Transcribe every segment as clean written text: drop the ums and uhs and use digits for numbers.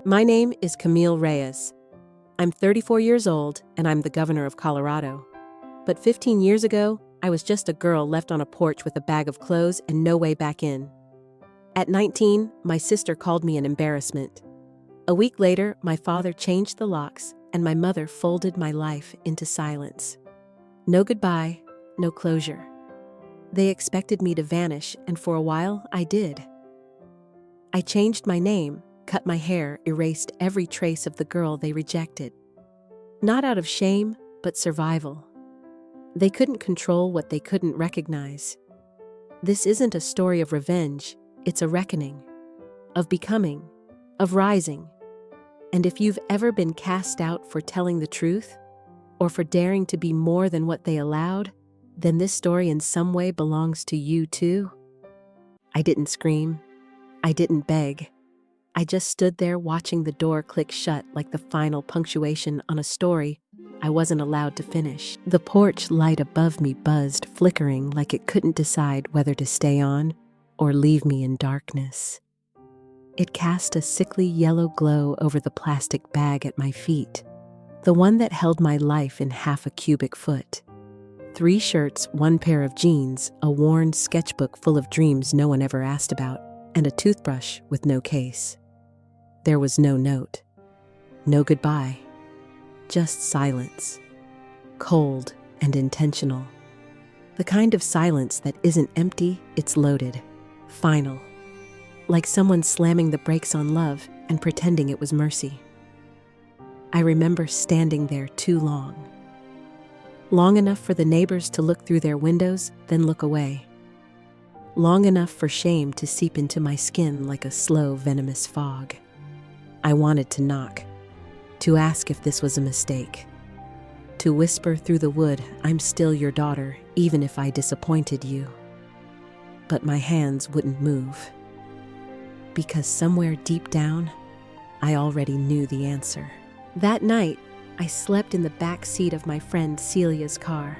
My name is Camille Reyes. I'm 34 years old and I'm the governor of Colorado. But 15 years ago, I was just a girl left on a porch with a bag of clothes and no way back in. At 19, my sister called me an embarrassment. A week later, my father changed the locks and my mother folded my life into silence. No goodbye, no closure. They expected me to vanish, and for a while, I did. I changed my name, cut my hair, erased every trace of the girl they rejected. Not out of shame, but survival. They couldn't control what they couldn't recognize. This isn't a story of revenge, it's a reckoning. Of becoming, of rising. And if you've ever been cast out for telling the truth, or for daring to be more than what they allowed, then this story in some way belongs to you too. I didn't scream. I didn't beg. I just stood there watching the door click shut like the final punctuation on a story I wasn't allowed to finish. The porch light above me buzzed, flickering like it couldn't decide whether to stay on or leave me in darkness. It cast a sickly yellow glow over the plastic bag at my feet, the one that held my life in half a cubic foot. 3 shirts, 1 pair of jeans, a worn sketchbook full of dreams no one ever asked about, and a toothbrush with no case. There was no note, no goodbye, just silence, cold and intentional. The kind of silence that isn't empty, it's loaded, final, like someone slamming the brakes on love and pretending it was mercy. I remember standing there too long. Long enough for the neighbors to look through their windows, then look away. Long enough for shame to seep into my skin like a slow, venomous fog. I wanted to knock, to ask if this was a mistake, to whisper through the wood, "I'm still your daughter, even if I disappointed you." But my hands wouldn't move, because somewhere deep down, I already knew the answer. That night, I slept in the back seat of my friend Celia's car,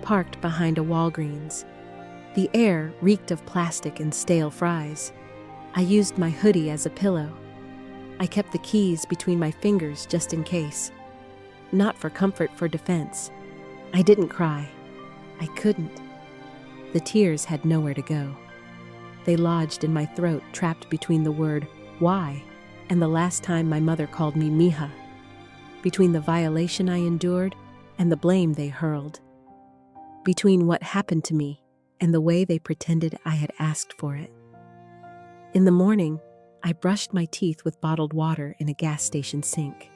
parked behind a Walgreens. The air reeked of plastic and stale fries. I used my hoodie as a pillow. I kept the keys between my fingers just in case. Not for comfort, for defense. I didn't cry. I couldn't. The tears had nowhere to go. They lodged in my throat, trapped between the word "why" and the last time my mother called me mija. Between the violation I endured and the blame they hurled. Between what happened to me and the way they pretended I had asked for it. In the morning, I brushed my teeth with bottled water in a gas station sink.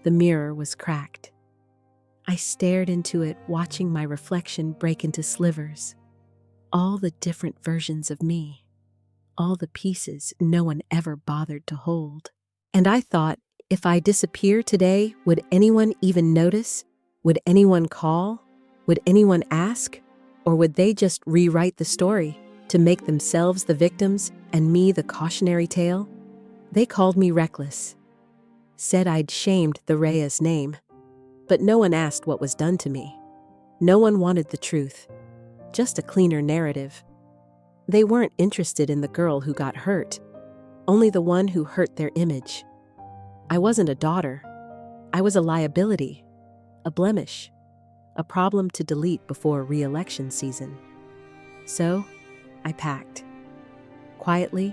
The mirror was cracked. I stared into it, watching my reflection break into slivers. All the different versions of me. All the pieces no one ever bothered to hold. And I thought, if I disappear today, would anyone even notice? Would anyone call? Would anyone ask? Or would they just rewrite the story to make themselves the victims and me the cautionary tale? They called me reckless, said I'd shamed the Reyes name, but no one asked what was done to me. No one wanted the truth, just a cleaner narrative. They weren't interested in the girl who got hurt, only the one who hurt their image. I wasn't a daughter. I was a liability, a blemish, a problem to delete before re-election season. So, I packed. Quietly,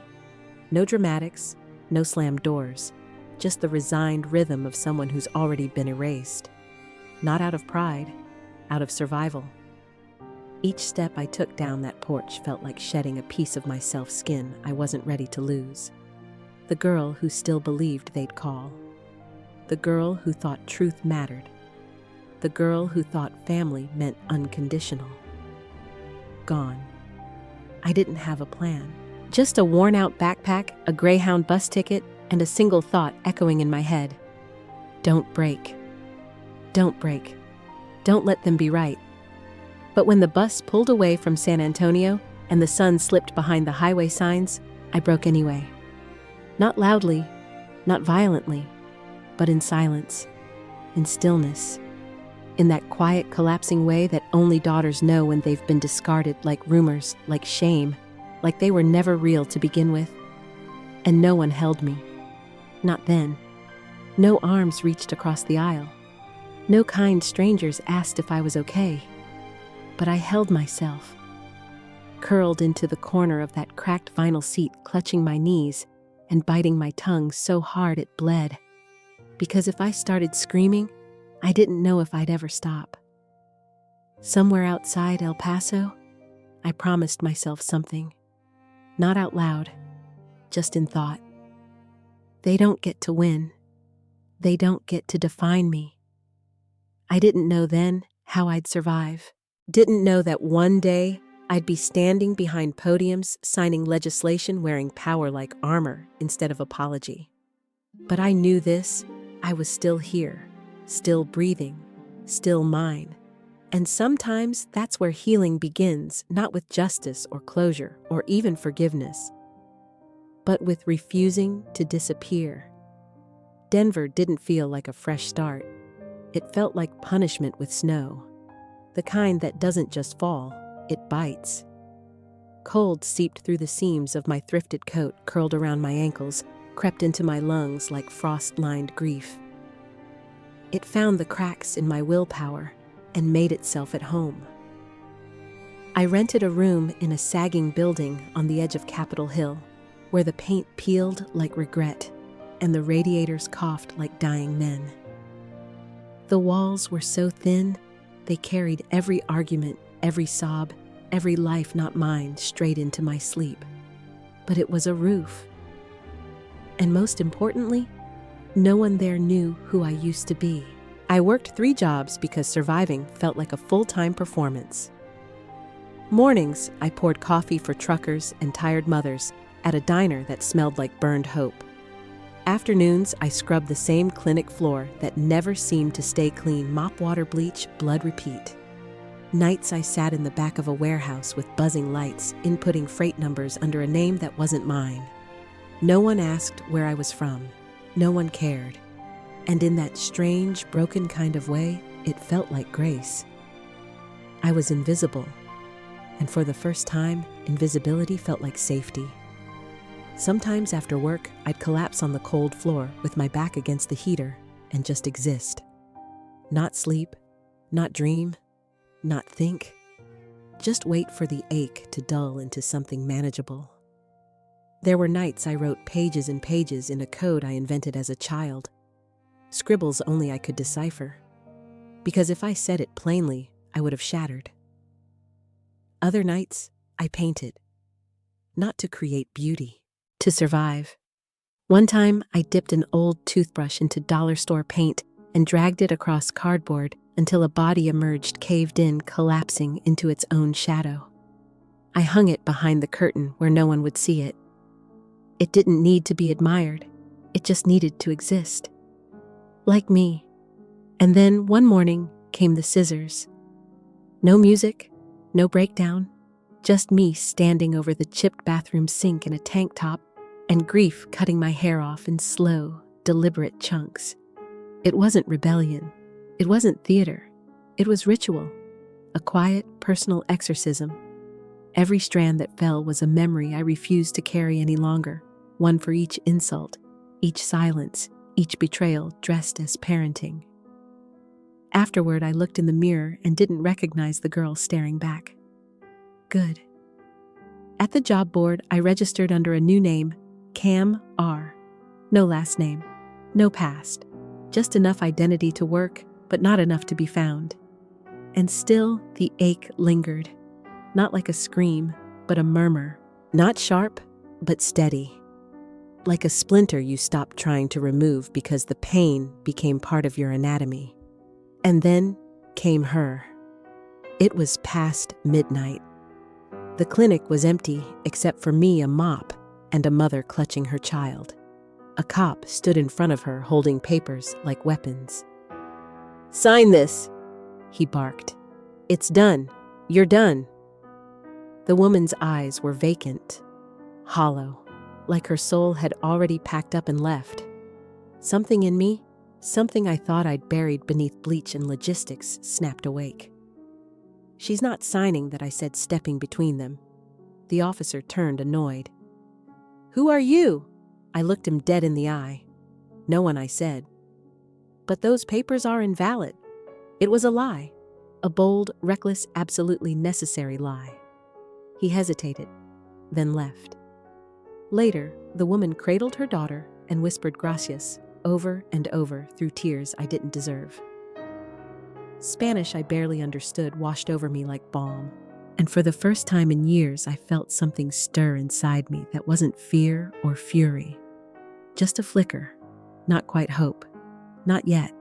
no dramatics, no slammed doors, just the resigned rhythm of someone who's already been erased. Not out of pride, out of survival. Each step I took down that porch felt like shedding a piece of my self-skin I wasn't ready to lose. The girl who still believed they'd call. The girl who thought truth mattered. The girl who thought family meant unconditional. Gone. I didn't have a plan. Just a worn-out backpack, a Greyhound bus ticket, and a single thought echoing in my head. Don't break. Don't break. Don't let them be right. But when the bus pulled away from San Antonio and the sun slipped behind the highway signs, I broke anyway. Not loudly, not violently, but in silence, in stillness, in that quiet, collapsing way that only daughters know when they've been discarded, like rumors, like shame, like they were never real to begin with. And no one held me. Not then. No arms reached across the aisle. No kind strangers asked if I was okay. But I held myself, curled into the corner of that cracked vinyl seat, clutching my knees and biting my tongue so hard it bled. Because if I started screaming, I didn't know if I'd ever stop. Somewhere outside El Paso, I promised myself something. Not out loud, just in thought. They don't get to win. They don't get to define me. I didn't know then how I'd survive. Didn't know that one day I'd be standing behind podiums signing legislation wearing power like armor instead of apology. But I knew this. I was still here, still breathing, still mine. And sometimes that's where healing begins, not with justice or closure or even forgiveness, but with refusing to disappear. Denver didn't feel like a fresh start. It felt like punishment with snow. The kind that doesn't just fall, it bites. Cold seeped through the seams of my thrifted coat, curled around my ankles, crept into my lungs like frost-lined grief. It found the cracks in my willpower and made itself at home. I rented a room in a sagging building on the edge of Capitol Hill, where the paint peeled like regret and the radiators coughed like dying men. The walls were so thin, they carried every argument, every sob, every life not mine straight into my sleep. But it was a roof. And most importantly, no one there knew who I used to be. I worked 3 jobs because surviving felt like a full-time performance. Mornings, I poured coffee for truckers and tired mothers at a diner that smelled like burned hope. Afternoons, I scrubbed the same clinic floor that never seemed to stay clean, mop, water, bleach, blood, repeat. Nights, I sat in the back of a warehouse with buzzing lights, inputting freight numbers under a name that wasn't mine. No one asked where I was from. No one cared. And in that strange, broken kind of way, it felt like grace. I was invisible. And for the first time, invisibility felt like safety. Sometimes after work, I'd collapse on the cold floor with my back against the heater and just exist. Not sleep, not dream, not think. Just wait for the ache to dull into something manageable. There were nights I wrote pages and pages in a code I invented as a child. Scribbles only I could decipher. Because if I said it plainly, I would have shattered. Other nights, I painted. Not to create beauty. To survive. One time, I dipped an old toothbrush into dollar store paint and dragged it across cardboard until a body emerged, caved in, collapsing into its own shadow. I hung it behind the curtain where no one would see it. It didn't need to be admired. It just needed to exist. Like me. And then one morning came the scissors. No music, no breakdown, just me standing over the chipped bathroom sink in a tank top, and grief cutting my hair off in slow, deliberate chunks. It wasn't rebellion. It wasn't theater. It was ritual. A quiet, personal exorcism. Every strand that fell was a memory I refused to carry any longer, one for each insult, each silence, each betrayal dressed as parenting. Afterward, I looked in the mirror and didn't recognize the girl staring back. Good. At the job board, I registered under a new name, Cam R. No last name, no past, just enough identity to work, but not enough to be found. And still, the ache lingered, not like a scream, but a murmur, not sharp, but steady. Like a splinter you stopped trying to remove because the pain became part of your anatomy. And then came her. It was past midnight. The clinic was empty except for me, a mop, and a mother clutching her child. A cop stood in front of her holding papers like weapons. "Sign this," he barked. "It's done. You're done." The woman's eyes were vacant, hollow, like her soul had already packed up and left. Something in me, something I thought I'd buried beneath bleach and logistics, snapped awake. "She's not signing that," I said, stepping between them. The officer turned, annoyed. "Who are you?" I looked him dead in the eye. No one, I said. But those papers are invalid. It was a lie. A bold, reckless, absolutely necessary lie. He hesitated, then left. Later, the woman cradled her daughter and whispered gracias over and over through tears I didn't deserve. Spanish I barely understood washed over me like balm, and for the first time in years I felt something stir inside me that wasn't fear or fury. Just a flicker, not quite hope, not yet,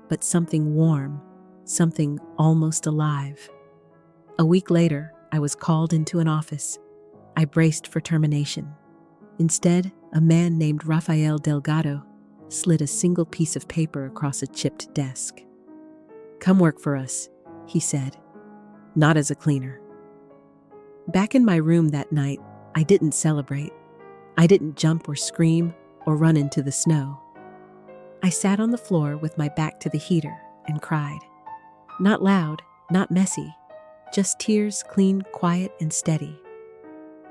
but something warm, something almost alive. A week later, I was called into an office. I braced for termination. Instead, a man named Rafael Delgado slid a single piece of paper across a chipped desk. "Come work for us," he said, "not as a cleaner." Back in my room that night, I didn't celebrate. I didn't jump or scream or run into the snow. I sat on the floor with my back to the heater and cried. Not loud, not messy, just tears clean, quiet, and steady.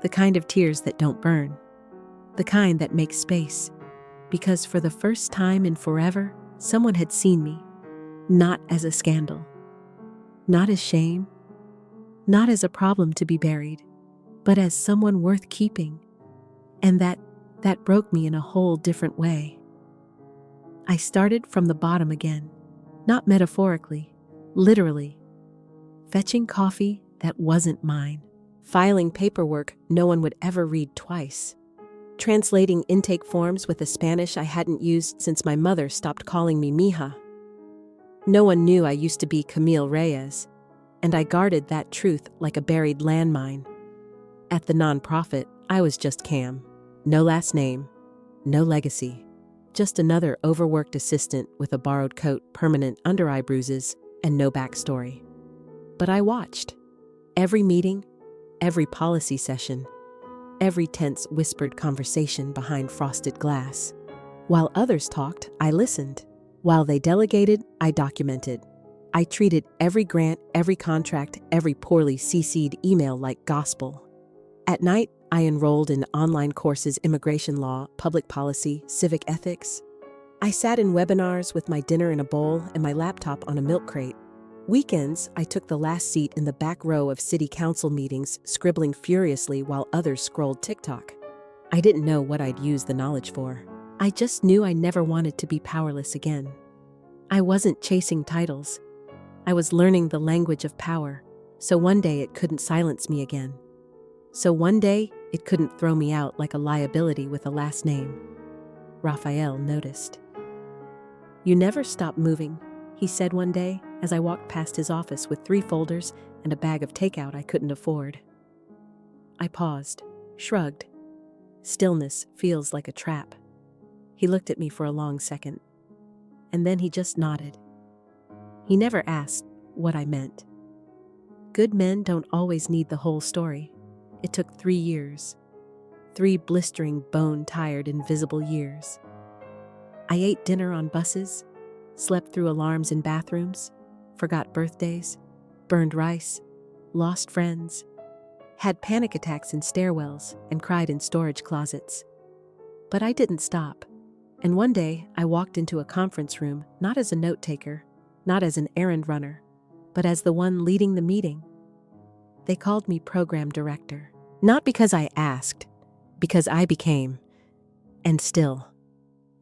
The kind of tears that don't burn. The kind that make space. Because for the first time in forever, someone had seen me. Not as a scandal. Not as shame. Not as a problem to be buried. But as someone worth keeping. And that broke me in a whole different way. I started from the bottom again. Not metaphorically. Literally. Fetching coffee that wasn't mine. Filing paperwork no one would ever read twice. Translating intake forms with a Spanish I hadn't used since my mother stopped calling me mija. No one knew I used to be Camille Reyes, and I guarded that truth like a buried landmine. At the nonprofit, I was just Cam. No last name, no legacy. Just another overworked assistant with a borrowed coat, permanent under-eye bruises, and no backstory. But I watched. Every meeting, every policy session, every tense whispered conversation behind frosted glass. While others talked, I listened. While they delegated, I documented. I treated every grant, every contract, every poorly CC'd email like gospel. At night, I enrolled in online courses: immigration law, public policy, civic ethics. I sat in webinars with my dinner in a bowl and my laptop on a milk crate. Weekends, I took the last seat in the back row of city council meetings, scribbling furiously while others scrolled TikTok. I didn't know what I'd use the knowledge for. I just knew I never wanted to be powerless again. I wasn't chasing titles. I was learning the language of power, so one day it couldn't silence me again. So one day, it couldn't throw me out like a liability with a last name. Raphael noticed. "You never stop moving," he said one day as I walked past his office with 3 folders and a bag of takeout I couldn't afford. I paused, shrugged. Stillness feels like a trap. He looked at me for a long second, and then he just nodded. He never asked what I meant. Good men don't always need the whole story. It took 3 years. 3 blistering, bone-tired, invisible years. I ate dinner on buses, slept through alarms in bathrooms, forgot birthdays, burned rice, lost friends, had panic attacks in stairwells, and cried in storage closets. But I didn't stop. And one day, I walked into a conference room, not as a note-taker, not as an errand runner, but as the one leading the meeting. They called me program director. Not because I asked, because I became. And still.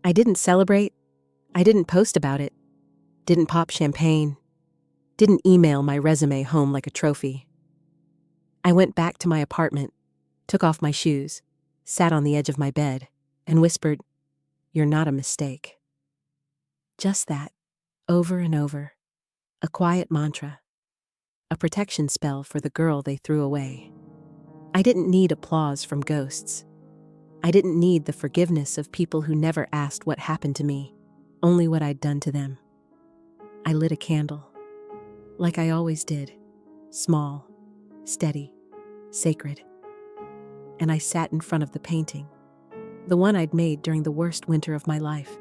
I didn't celebrate. I didn't post about it. Didn't pop champagne. Didn't email my resume home like a trophy. I went back to my apartment, took off my shoes, sat on the edge of my bed, and whispered, "You're not a mistake." Just that, over and over. A quiet mantra. A protection spell for the girl they threw away. I didn't need applause from ghosts. I didn't need the forgiveness of people who never asked what happened to me, only what I'd done to them. I lit a candle, like I always did, small, steady, sacred. And I sat in front of the painting, the one I'd made during the worst winter of my life,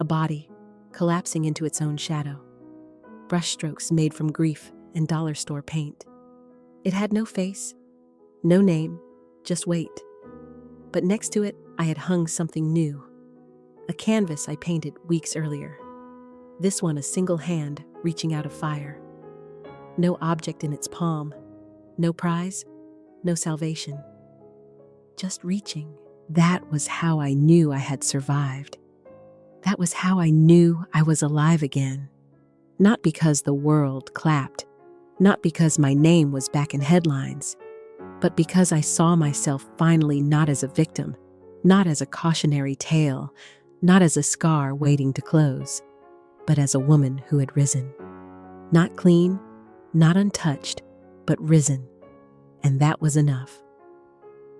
a body collapsing into its own shadow, brushstrokes made from grief and dollar store paint. It had no face, no name, just weight. But next to it, I had hung something new, a canvas I painted weeks earlier. This one a single hand reaching out of fire. No object in its palm, no prize, no salvation. Just reaching. That was how I knew I had survived. That was how I knew I was alive again. Not because the world clapped, not because my name was back in headlines, but because I saw myself finally not as a victim, not as a cautionary tale, not as a scar waiting to close, but as a woman who had risen. Not clean, not untouched, but risen. And that was enough.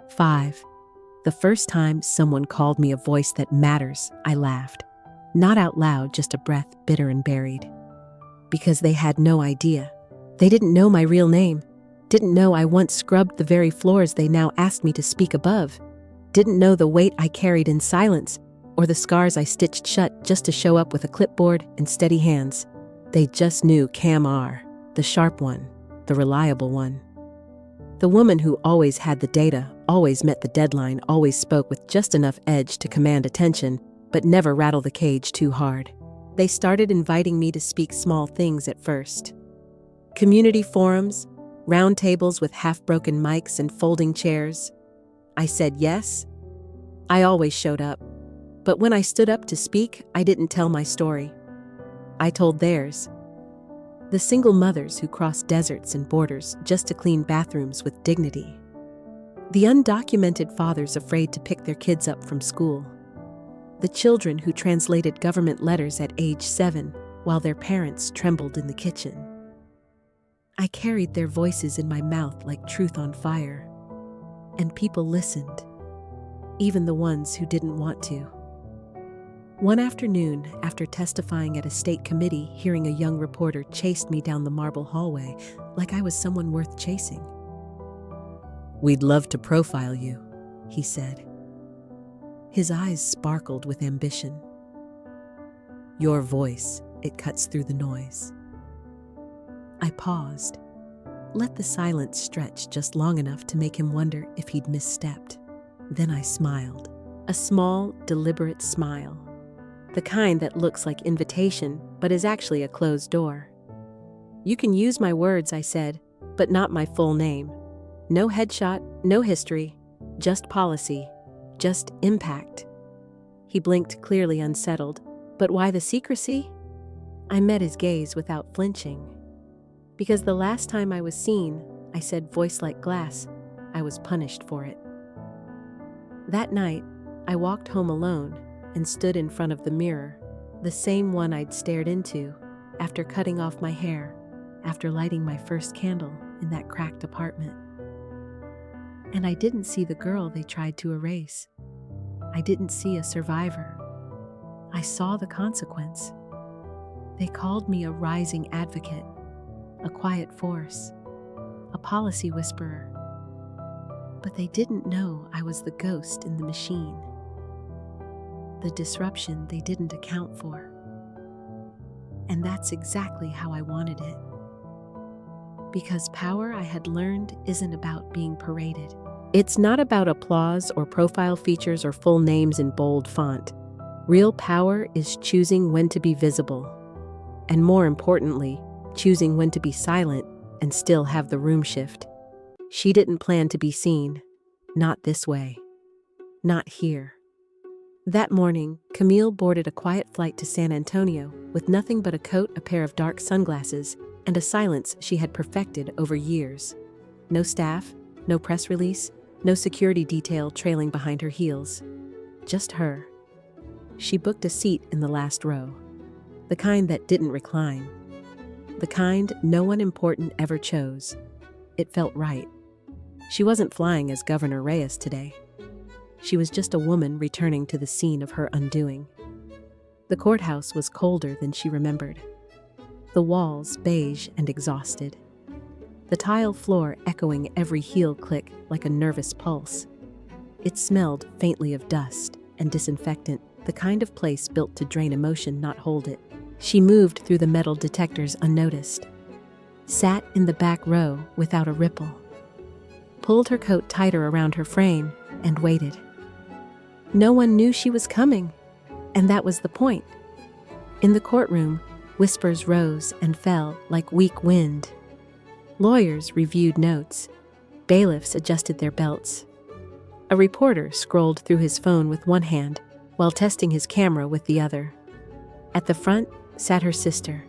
5. The first time someone called me a voice that matters, I laughed. Not out loud, just a breath bitter and buried. Because they had no idea. They didn't know my real name. Didn't know I once scrubbed the very floors they now asked me to speak above. Didn't know the weight I carried in silence, or the scars I stitched shut just to show up with a clipboard and steady hands. They just knew Cam R., the sharp one, the reliable one. The woman who always had the data, always met the deadline, always spoke with just enough edge to command attention, but never rattle the cage too hard. They started inviting me to speak small things at first. Community forums, round tables with half-broken mics and folding chairs. I said yes. I always showed up. But when I stood up to speak, I didn't tell my story. I told theirs. The single mothers who crossed deserts and borders just to clean bathrooms with dignity. The undocumented fathers afraid to pick their kids up from school. The children who translated government letters at age 7 while their parents trembled in the kitchen. I carried their voices in my mouth like truth on fire. And people listened, even the ones who didn't want to. One afternoon, after testifying at a state committee, hearing a young reporter chased me down the marble hallway like I was someone worth chasing. "We'd love to profile you," he said. His eyes sparkled with ambition. "Your voice, it cuts through the noise." I paused, let the silence stretch just long enough to make him wonder if he'd misstepped. Then I smiled, a small, deliberate smile. The kind that looks like invitation, but is actually a closed door. "You can use my words," I said, "but not my full name. No headshot, no history, just policy, just impact." He blinked, clearly unsettled. "But why the secrecy?" I met his gaze without flinching. "Because the last time I was seen," I said, voice like glass, "I was punished for it." That night, I walked home alone and stood in front of the mirror, the same one I'd stared into after cutting off my hair, after lighting my first candle in that cracked apartment. And I didn't see the girl they tried to erase. I didn't see a survivor. I saw the consequence. They called me a rising advocate, a quiet force, a policy whisperer. But they didn't know I was the ghost in the machine. The disruption they didn't account for. And that's exactly how I wanted it. Because power, I had learned, isn't about being paraded. It's not about applause or profile features or full names in bold font. Real power is choosing when to be visible. And more importantly, choosing when to be silent and still have the room shift. She didn't plan to be seen. Not this way. Not here. That morning, Camille boarded a quiet flight to San Antonio with nothing but a coat, a pair of dark sunglasses, and a silence she had perfected over years. No staff, no press release, no security detail trailing behind her heels. Just her. She booked a seat in the last row. The kind that didn't recline. The kind no one important ever chose. It felt right. She wasn't flying as Governor Reyes today. She was just a woman returning to the scene of her undoing. The courthouse was colder than she remembered. The walls beige and exhausted. The tile floor echoing every heel click like a nervous pulse. It smelled faintly of dust and disinfectant, the kind of place built to drain emotion, not hold it. She moved through the metal detectors unnoticed. Sat in the back row without a ripple. Pulled her coat tighter around her frame and waited. No one knew she was coming. And that was the point. In the courtroom, whispers rose and fell like weak wind. Lawyers reviewed notes. Bailiffs adjusted their belts. A reporter scrolled through his phone with one hand while testing his camera with the other. At the front sat her sister,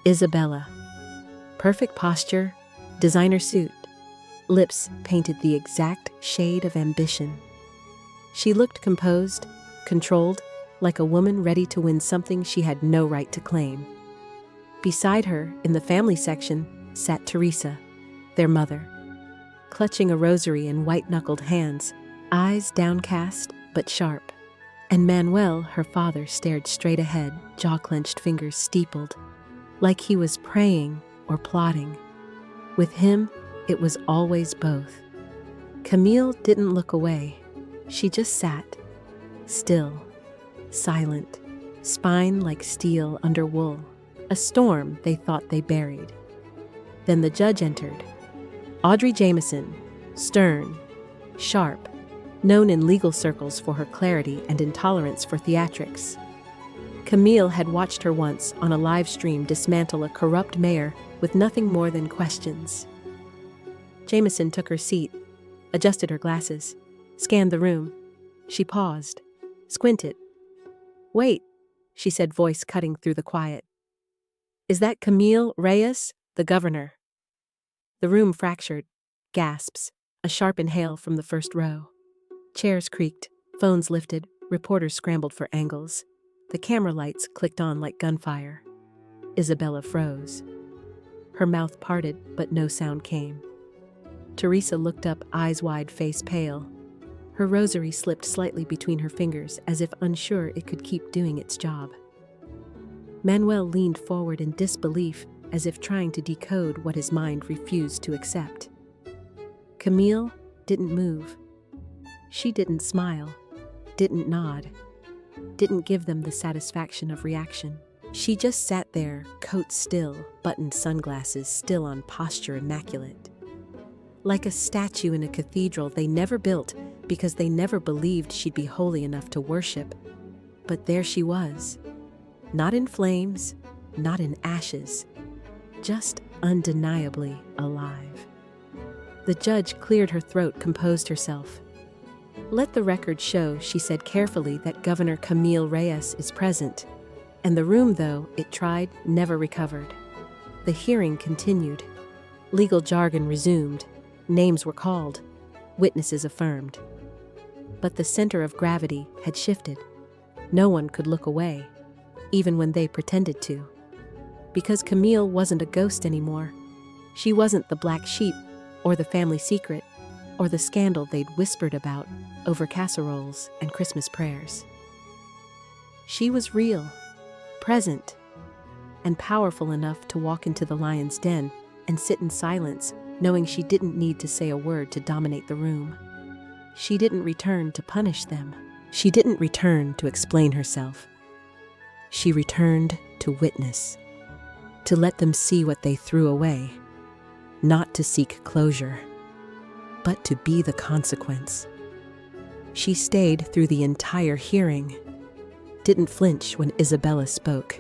Isabella. Perfect posture, designer suit, lips painted the exact shade of ambition. She looked composed, controlled, like a woman ready to win something she had no right to claim. Beside her, in the family section, sat Teresa, their mother, clutching a rosary in white-knuckled hands, eyes downcast but sharp. And Manuel, her father, stared straight ahead, jaw-clenched fingers steepled, like he was praying or plotting. With him, it was always both. Camille didn't look away. She just sat, still, silent, spine like steel under wool, a storm they thought they buried. Then the judge entered. Audrey Jameson, stern, sharp, known in legal circles for her clarity and intolerance for theatrics. Camille had watched her once on a live stream dismantle a corrupt mayor with nothing more than questions. Jameson took her seat, adjusted her glasses, scanned the room. She paused, squinted. "Wait," she said, voice cutting through the quiet. "Is that Camille Reyes, the governor?" The room fractured, gasps, a sharp inhale from the first row. Chairs creaked, phones lifted, reporters scrambled for angles. The camera lights clicked on like gunfire. Isabella froze. Her mouth parted, but no sound came. Teresa looked up, eyes wide, face pale. Her rosary slipped slightly between her fingers, as if unsure it could keep doing its job. Manuel leaned forward in disbelief, as if trying to decode what his mind refused to accept. Camille didn't move. She didn't smile, didn't nod, didn't give them the satisfaction of reaction. She just sat there, coat still, buttoned sunglasses still on, posture immaculate. Like a statue in a cathedral they never built because they never believed she'd be holy enough to worship. But there she was, not in flames, not in ashes, just undeniably alive. The judge cleared her throat, composed herself. "Let the record show," she said carefully, "that Governor Camille Reyes is present." And the room, though it tried, never recovered. The hearing continued. Legal jargon resumed. Names were called. Witnesses affirmed. But the center of gravity had shifted. No one could look away, even when they pretended to. Because Camille wasn't a ghost anymore. She wasn't the black sheep, or the family secret, or the scandal they'd whispered about over casseroles and Christmas prayers. She was real, present, and powerful enough to walk into the lion's den and sit in silence, knowing she didn't need to say a word to dominate the room. She didn't return to punish them. She didn't return to explain herself. She returned to witness, to let them see what they threw away, not to seek closure, but to be the consequence. She stayed through the entire hearing, didn't flinch when Isabella spoke,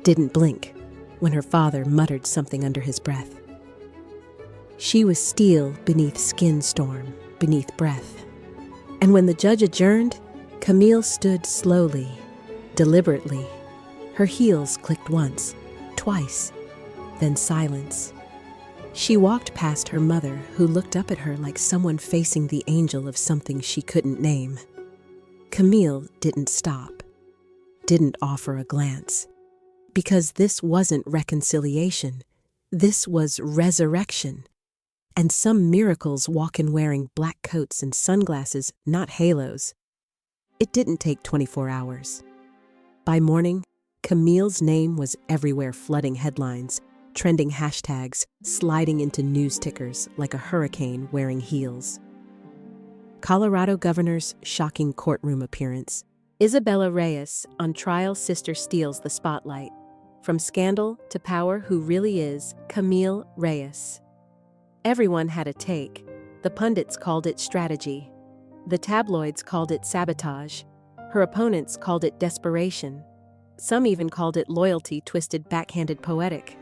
didn't blink when her father muttered something under his breath. She was steel beneath skin storm, beneath breath. And when the judge adjourned, Camille stood slowly, deliberately. Her heels clicked once, twice, then silence. She walked past her mother, who looked up at her like someone facing the angel of something she couldn't name. Camille didn't stop, didn't offer a glance. Because this wasn't reconciliation, this was resurrection. And some miracles walk in wearing black coats and sunglasses, not halos. It didn't take 24 hours. By morning, Camille's name was everywhere, flooding headlines, trending hashtags, sliding into news tickers like a hurricane wearing heels. Colorado governor's shocking courtroom appearance. Isabella Reyes, on trial sister, steals the spotlight. From scandal to power, who really is Camille Reyes? Everyone had a take. The pundits called it strategy. The tabloids called it sabotage. Her opponents called it desperation. Some even called it loyalty twisted backhanded poetic.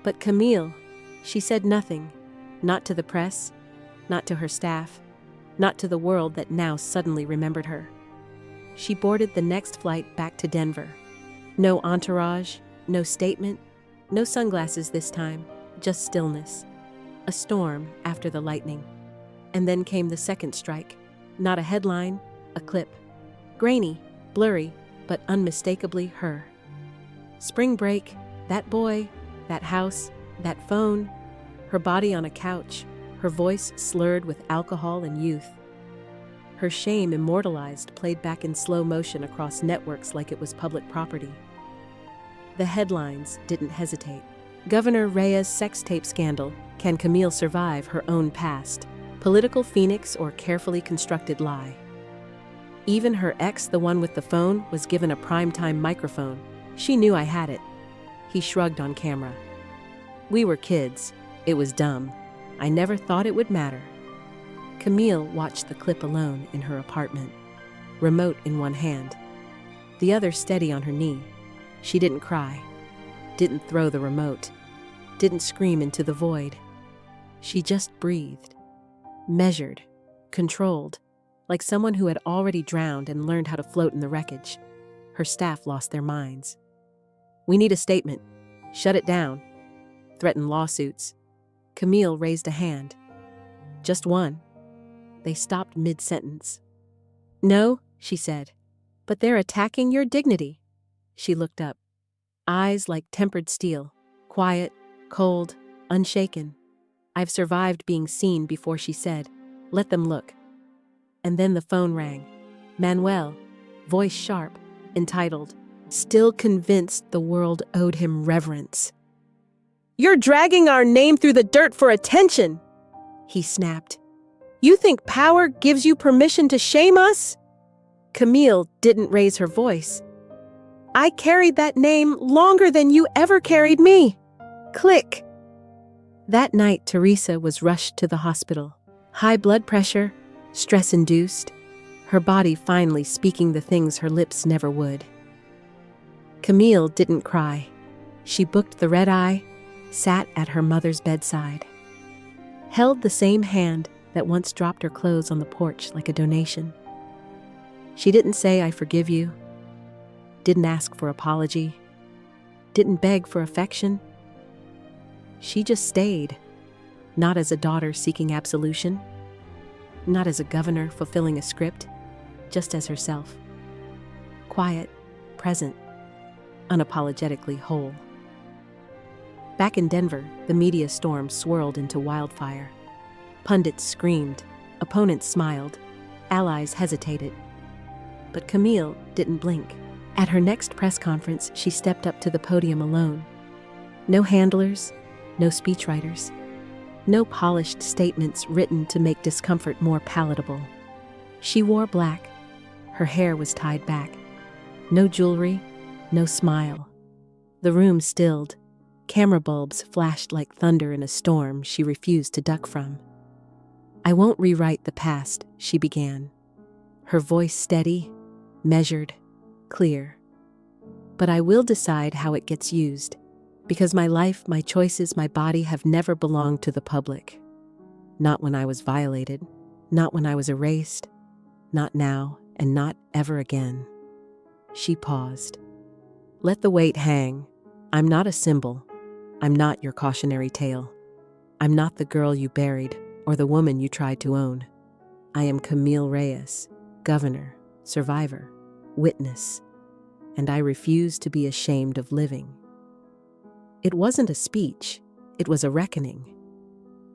But Camille, she said nothing. Not to the press, not to her staff, not to the world that now suddenly remembered her. She boarded the next flight back to Denver. No entourage, no statement, no sunglasses this time, just stillness. A storm after the lightning. And then came the second strike. Not a headline, a clip. Grainy, blurry, but unmistakably her. Spring break, that boy, that house, that phone, her body on a couch, her voice slurred with alcohol and youth. Her shame immortalized, played back in slow motion across networks like it was public property. The headlines didn't hesitate. Governor Reyes sex tape scandal. Can Camille survive her own past? Political phoenix or carefully constructed lie? Even her ex, the one with the phone, was given a primetime microphone. She knew I had it. He shrugged on camera. We were kids. It was dumb. I never thought it would matter. Camille watched the clip alone in her apartment, remote in one hand, the other steady on her knee. She didn't cry, didn't throw the remote, didn't scream into the void. She just breathed, measured, controlled, like someone who had already drowned and learned how to float in the wreckage. Her staff lost their minds. We need a statement. Shut it down. Threaten lawsuits. Camille raised a hand. Just one. They stopped mid-sentence. No, she said, but they're attacking your dignity. She looked up, eyes like tempered steel, quiet, cold, unshaken. I've survived being seen before, she said. Let them look. And then the phone rang. Manuel, voice sharp, entitled, still convinced the world owed him reverence. You're dragging our name through the dirt for attention, he snapped. You think power gives you permission to shame us? Camille didn't raise her voice. I carried that name longer than you ever carried me. Click. That night, Teresa was rushed to the hospital. High blood pressure, stress-induced, her body finally speaking the things her lips never would. Camille didn't cry. She booked the red eye, sat at her mother's bedside, held the same hand that once dropped her clothes on the porch like a donation. She didn't say, I forgive you, didn't ask for apology, didn't beg for affection. She just stayed, not as a daughter seeking absolution, not as a governor fulfilling a script, just as herself. Quiet, present, unapologetically whole. Back in Denver, the media storm swirled into wildfire. Pundits screamed, opponents smiled, allies hesitated. But Camille didn't blink. At her next press conference, she stepped up to the podium alone. No handlers, no speechwriters, no polished statements written to make discomfort more palatable. She wore black. Her hair was tied back. No jewelry, no smile. The room stilled. Camera bulbs flashed like thunder in a storm she refused to duck from. I won't rewrite the past, she began, her voice steady, measured, clear. But I will decide how it gets used, because my life, my choices, my body have never belonged to the public. Not when I was violated, not when I was erased, not now, and not ever again. She paused. Let the weight hang. I'm not a symbol. I'm not your cautionary tale. I'm not the girl you buried or the woman you tried to own. I am Camille Reyes, governor, survivor, witness, and I refuse to be ashamed of living. It wasn't a speech, it was a reckoning.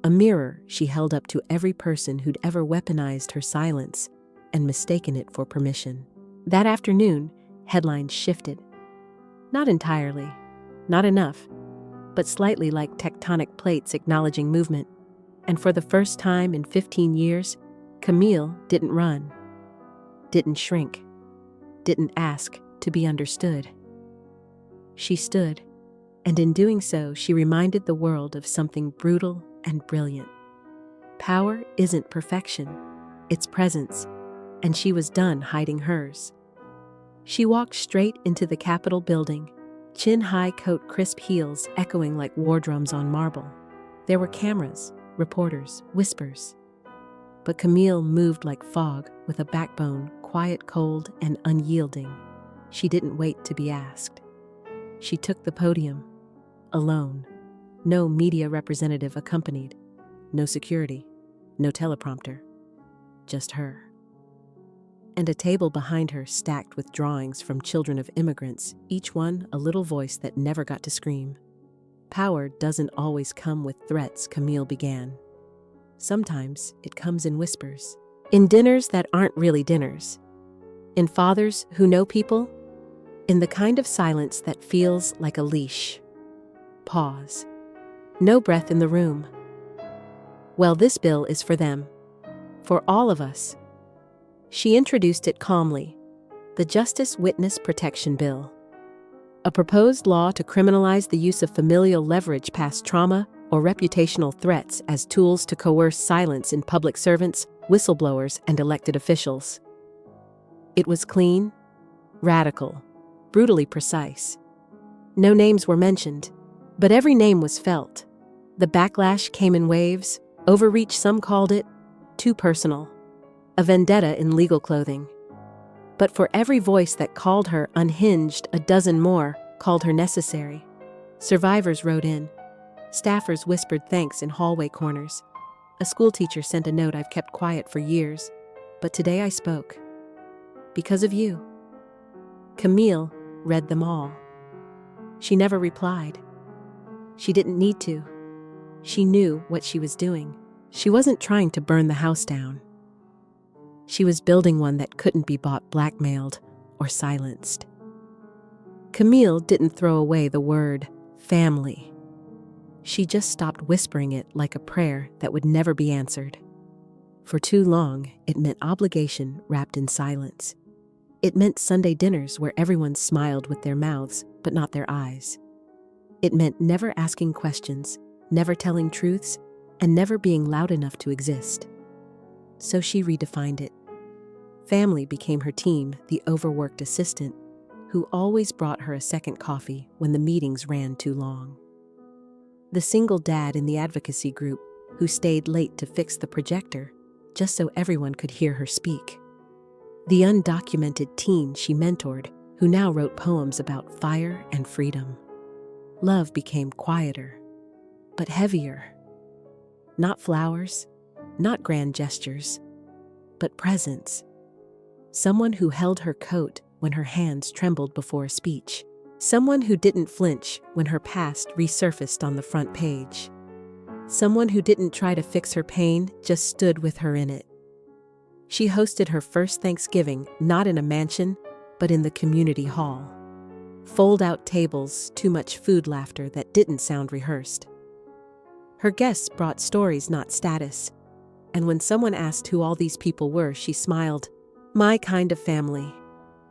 A mirror she held up to every person who'd ever weaponized her silence and mistaken it for permission. That afternoon, headlines shifted. Not entirely, not enough, but slightly like tectonic plates acknowledging movement. And for the first time in 15 years, Camille didn't run, didn't shrink, didn't ask to be understood. She stood, and in doing so, she reminded the world of something brutal and brilliant. Power isn't perfection, it's presence, and she was done hiding hers. She walked straight into the Capitol building, chin-high coat, crisp heels echoing like war drums on marble. There were cameras, reporters, whispers. But Camille moved like fog, with a backbone, quiet, cold, and unyielding. She didn't wait to be asked. She took the podium, alone. No media representative accompanied, no security, no teleprompter, just her. And a table behind her stacked with drawings from children of immigrants, each one a little voice that never got to scream. Power doesn't always come with threats, Camille began. Sometimes it comes in whispers, in dinners that aren't really dinners, in fathers who know people, in the kind of silence that feels like a leash. Pause. No breath in the room. Well, this bill is for them, for all of us. She introduced it calmly, the Justice Witness Protection Bill, a proposed law to criminalize the use of familial leverage past trauma or reputational threats as tools to coerce silence in public servants, whistleblowers, and elected officials. It was clean, radical, brutally precise. No names were mentioned, but every name was felt. The backlash came in waves. Overreach, some called it, too personal. A vendetta in legal clothing. But for every voice that called her unhinged, a dozen more called her necessary. Survivors wrote in. Staffers whispered thanks in hallway corners. A schoolteacher sent a note, I've kept quiet for years, but today I spoke. Because of you. Camille read them all. She never replied. She didn't need to. She knew what she was doing. She wasn't trying to burn the house down. She was building one that couldn't be bought, blackmailed, or silenced. Camille didn't throw away the word family. She just stopped whispering it like a prayer that would never be answered. For too long, it meant obligation wrapped in silence. It meant Sunday dinners where everyone smiled with their mouths, but not their eyes. It meant never asking questions, never telling truths, and never being loud enough to exist. So she redefined it. Family became her team, the overworked assistant, who always brought her a second coffee when the meetings ran too long. The single dad in the advocacy group who stayed late to fix the projector, just so everyone could hear her speak. The undocumented teen she mentored, who now wrote poems about fire and freedom. Love became quieter, but heavier. Not flowers, not grand gestures, but presence. Someone who held her coat when her hands trembled before a speech. Someone who didn't flinch when her past resurfaced on the front page. Someone who didn't try to fix her pain, just stood with her in it. She hosted her first Thanksgiving not in a mansion, but in the community hall. Fold-out tables, too much food, laughter that didn't sound rehearsed. Her guests brought stories, not status. And when someone asked who all these people were, she smiled. My kind of family.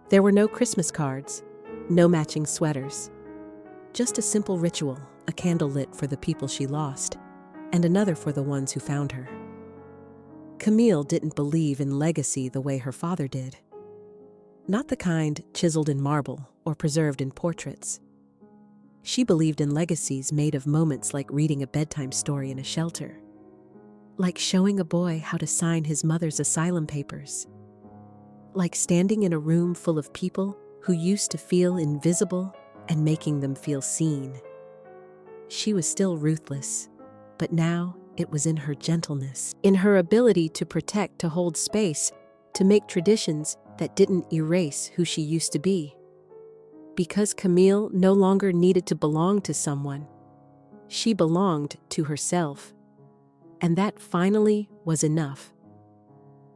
There were no Christmas cards, no matching sweaters. Just a simple ritual, a candle lit for the people she lost, and another for the ones who found her. Camille didn't believe in legacy the way her father did. Not the kind chiseled in marble or preserved in portraits. She believed in legacies made of moments like reading a bedtime story in a shelter. Like showing a boy how to sign his mother's asylum papers. Like standing in a room full of people who used to feel invisible and making them feel seen. She was still ruthless, but now it was in her gentleness, in her ability to protect, to hold space, to make traditions that didn't erase who she used to be. Because Camille no longer needed to belong to someone. She belonged to herself. And that finally was enough.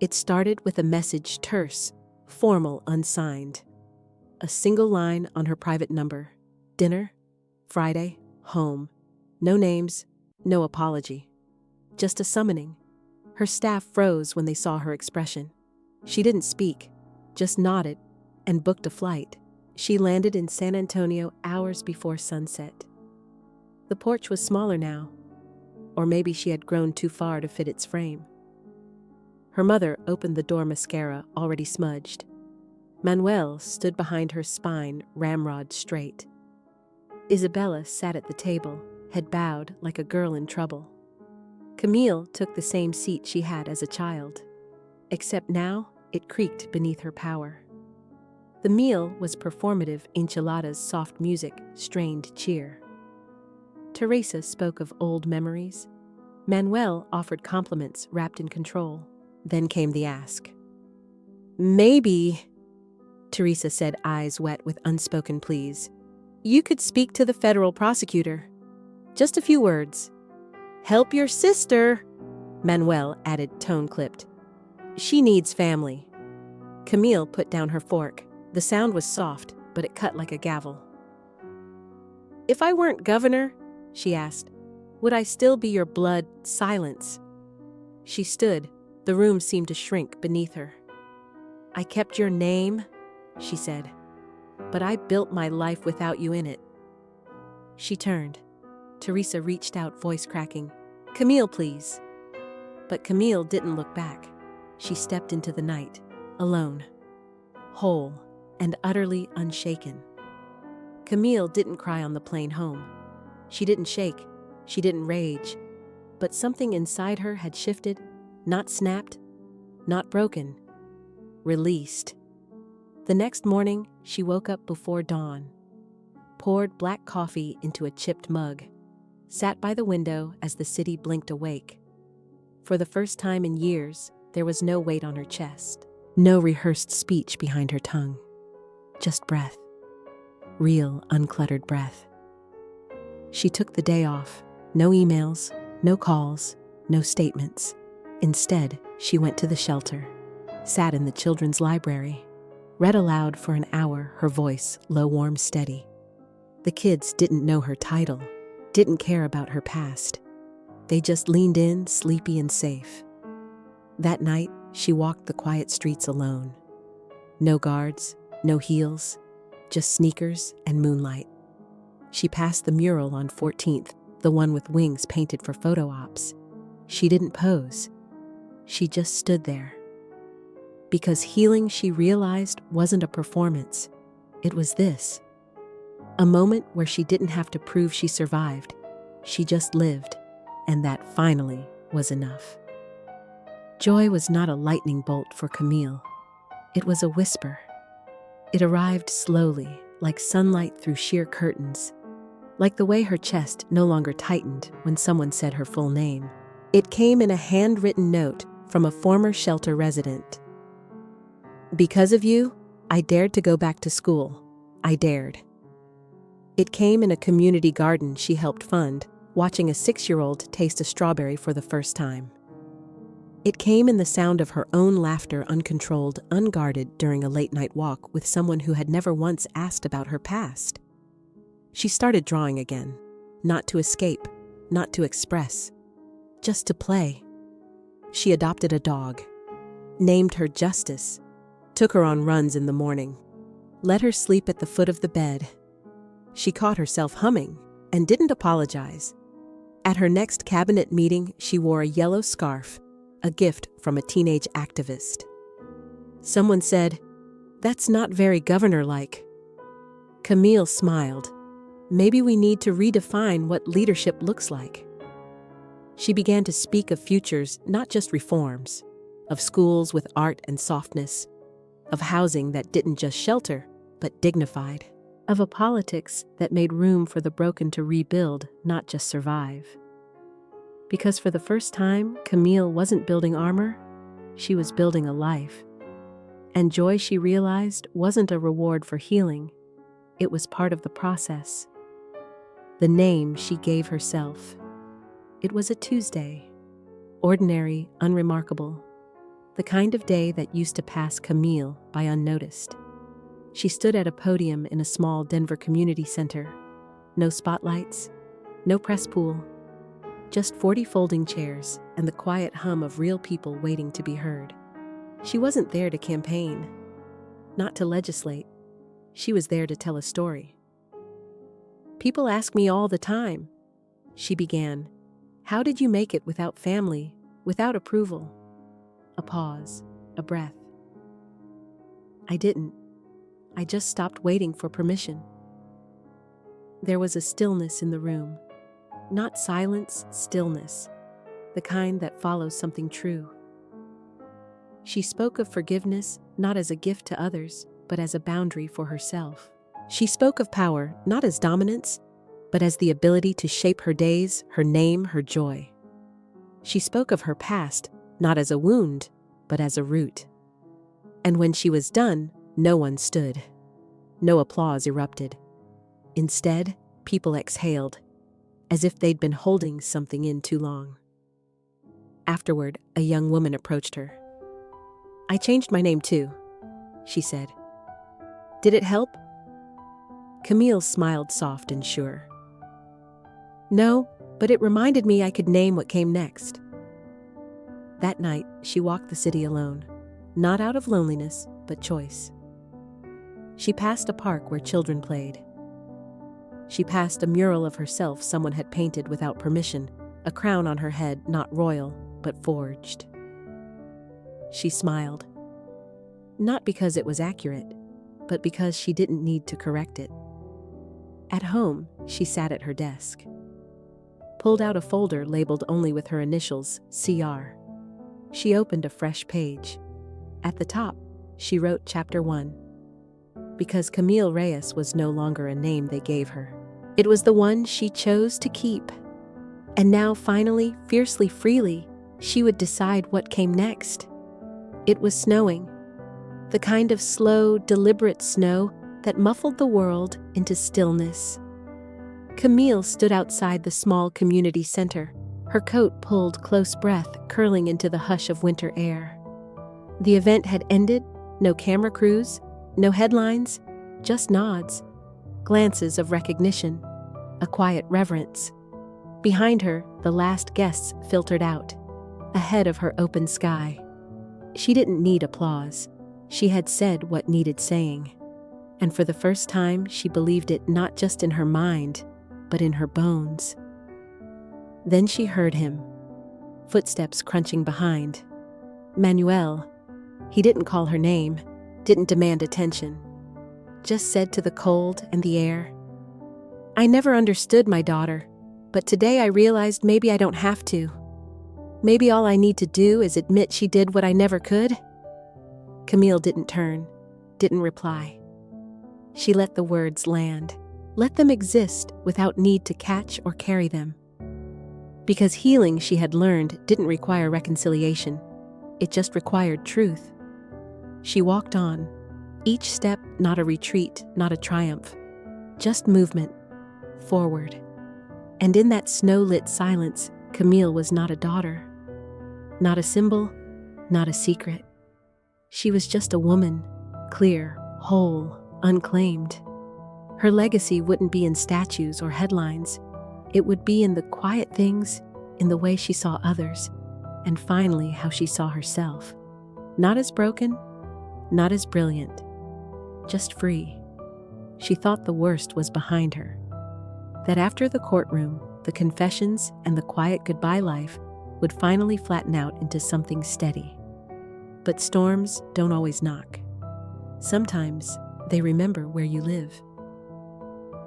It started with a message, terse, formal, unsigned. A single line on her private number. Dinner, Friday, home. No names, no apology. Just a summoning. Her staff froze when they saw her expression. She didn't speak, just nodded and booked a flight. She landed in San Antonio hours before sunset. The porch was smaller now, or maybe she had grown too far to fit its frame. Her mother opened the door, mascara already smudged. Manuel stood behind her, spine ramrod straight. Isabella sat at the table, head bowed like a girl in trouble. Camille took the same seat she had as a child, except now it creaked beneath her power. The meal was performative, enchiladas, soft music, strained cheer. Teresa spoke of old memories. Manuel offered compliments wrapped in control. Then came the ask. "Maybe," Teresa said, eyes wet with unspoken pleas, "you could speak to the federal prosecutor. Just a few words." "Help your sister," Manuel added, tone clipped. "She needs family." Camille put down her fork. The sound was soft, but it cut like a gavel. "If I weren't governor," she asked, "would I still be your blood?" Silence. She stood. The room seemed to shrink beneath her. "I kept your name," she said, "but I built my life without you in it." She turned. Teresa reached out, voice cracking. "Camille, please." But Camille didn't look back. She stepped into the night, alone, whole, and utterly unshaken. Camille didn't cry on the plane home. She didn't shake. She didn't rage. But something inside her had shifted, not snapped, not broken, released. The next morning, she woke up before dawn, poured black coffee into a chipped mug, sat by the window as the city blinked awake. For the first time in years, there was no weight on her chest, no rehearsed speech behind her tongue. Just breath. Real, uncluttered breath. She took the day off. No emails, no calls, no statements. Instead, she went to the shelter, sat in the children's library, read aloud for an hour, her voice low, warm, steady. The kids didn't know her title, didn't care about her past. They just leaned in, sleepy and safe. That night, she walked the quiet streets alone. No guards, no heels, just sneakers and moonlight. She passed the mural on 14th, the one with wings painted for photo ops. She didn't pose. She just stood there. Because healing, she realized, wasn't a performance. It was this. A moment where she didn't have to prove she survived. She just lived, and that finally was enough. Joy was not a lightning bolt for Camille. It was a whisper. It arrived slowly, like sunlight through sheer curtains, like the way her chest no longer tightened when someone said her full name. It came in a handwritten note from a former shelter resident. "Because of you, I dared to go back to school. I dared." It came in a community garden she helped fund, watching a 6-year-old taste a strawberry for the first time. It came in the sound of her own laughter, uncontrolled, unguarded, during a late-night walk with someone who had never once asked about her past. She started drawing again, not to escape, not to express, just to play. She adopted a dog, named her Justice, took her on runs in the morning, let her sleep at the foot of the bed. She caught herself humming and didn't apologize. At her next cabinet meeting, she wore a yellow scarf, a gift from a teenage activist. Someone said, "That's not very governor-like." Camille smiled. Maybe we need to redefine what leadership looks like. She began to speak of futures, not just reforms, of schools with art and softness, of housing that didn't just shelter, but dignified, of a politics that made room for the broken to rebuild, not just survive. Because for the first time, Camille wasn't building armor, she was building a life. And joy, she realized, wasn't a reward for healing, it was part of the process. The name she gave herself. It was a Tuesday. Ordinary, unremarkable. The kind of day that used to pass Camille by unnoticed. She stood at a podium in a small Denver community center. No spotlights, no press pool, just 40 folding chairs and the quiet hum of real people waiting to be heard. She wasn't there to campaign, not to legislate. She was there to tell a story. "People ask me all the time," she began, "how did you make it without family, without approval?" A pause, a breath. "I didn't," I just stopped waiting for permission." There was a stillness in the room. Not silence, stillness. The kind that follows something true. She spoke of forgiveness not as a gift to others, but as a boundary for herself. She spoke of power not as dominance, but as the ability to shape her days, her name, her joy. She spoke of her past not as a wound, but as a root. And when she was done, no one stood. No applause erupted. Instead, people exhaled, as if they'd been holding something in too long. Afterward, a young woman approached her. "I changed my name too," she said. "Did it help?" Camille smiled soft and sure. "No, but it reminded me I could name what came next." That night, she walked the city alone, not out of loneliness, but choice. She passed a park where children played. She passed a mural of herself someone had painted without permission, a crown on her head not royal, but forged. She smiled. Not because it was accurate, but because she didn't need to correct it. At home, she sat at her desk. Pulled out a folder labeled only with her initials, CR. She opened a fresh page. At the top, she wrote Chapter 1. Because Camille Reyes was no longer a name they gave her. It was the one she chose to keep. And now, finally, fiercely freely, she would decide what came next. It was snowing. The kind of slow, deliberate snow that muffled the world into stillness. Camille stood outside the small community center, her coat pulled close breath curling into the hush of winter air. The event had ended, no camera crews, no headlines, just nods, glances of recognition, a quiet reverence. Behind her, the last guests filtered out, ahead of her open sky. She didn't need applause. She had said what needed saying. And for the first time, she believed it not just in her mind, but in her bones. Then she heard him. Footsteps crunching behind. Manuel. He didn't call her name, didn't demand attention. Just said to the cold and the air, "I never understood my daughter, but today I realized maybe I don't have to. Maybe all I need to do is admit she did what I never could." Camille didn't turn, didn't reply. She let the words land, let them exist without need to catch or carry them. Because healing, she had learned, didn't require reconciliation. It just required truth. She walked on, each step not a retreat, not a triumph, just movement, forward. And in that snow-lit silence, Camille was not a daughter, not a symbol, not a secret. She was just a woman, clear, whole, unclaimed. Her legacy wouldn't be in statues or headlines. It would be in the quiet things, in the way she saw others, and finally how she saw herself. Not as broken, not as brilliant, just free. She thought the worst was behind her. That after the courtroom, the confessions, and the quiet goodbye life would finally flatten out into something steady. But storms don't always knock. Sometimes they remember where you live.